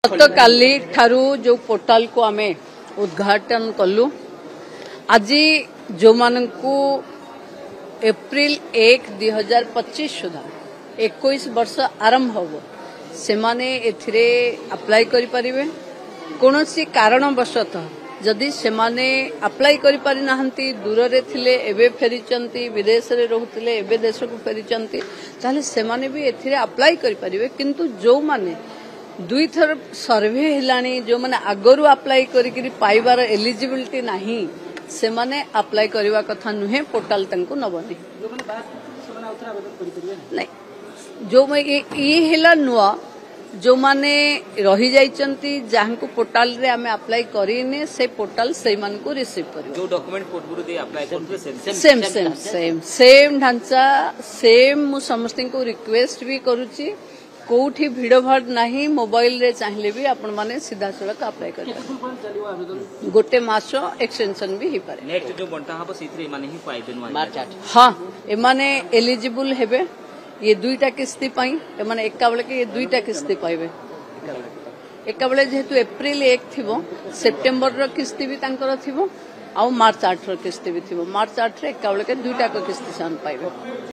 गतकाली ठारू जो पोर्टाल को आमे उद्घाटन कलु आज जो मानकु एप्रिल 1 2025 सुधा 21 वर्ष आरंभ हो से माने एथिरे अप्लाई करि परिबे कोनोसी कारणवशतः जदि से माने अप्लाई करि पारि नाहंती दूर रे थिले एबे फेरिचंती विदेश रे रहउतिले एबे देश को फेरिचंती ताले से माने भी एथिरे अप्लाई करि परिबे किंतु जो माने दुई थर सर्वे हिलानी जो माने आगरु अप्लाई करिकरी पाइबार एलिजिबिलिटी नाही से माने अप्लाई करवा कथा नुहे पोर्टाल तंको नबनी नहीं जो ये हिला नुआ जो माने रही जाइचंती जाहंको पोर्टाल रे हमें अप्लाई करिने से पोर्टाल से मान को रिसीव करियो जो डॉक्यूमेंट पोर्टबुरु दे अप्लाई करते सेम ढांचा सेम मु समस्त को रिक्वेस्ट भी करूची कोठी भिड़ भाड़ नहीं मोबाइल रे चाहिले भी आपण माने सीधा सड़क अप्लाई कर गोटे मास एक्सटेंशन भी ही पारे नेक्स्ट जो बंटा हबो सीथरे माने ही पाइबे मार्च 8 हां ए माने एलिजिबल हेबे ये दुईटा किस्ती पाई ए माने एका बेले के ये दुईटा किस्ती पाइबे एका बेले जेहेतु एप्रिल 1 थिबो सेप्टेम्बर रो किस्ती भी तांकर थिबो आ मार्च 8 रो किस्ती भी थिबो मार्च 8 रे एका बेले के दुईटा को किस्ती सान पाइबे।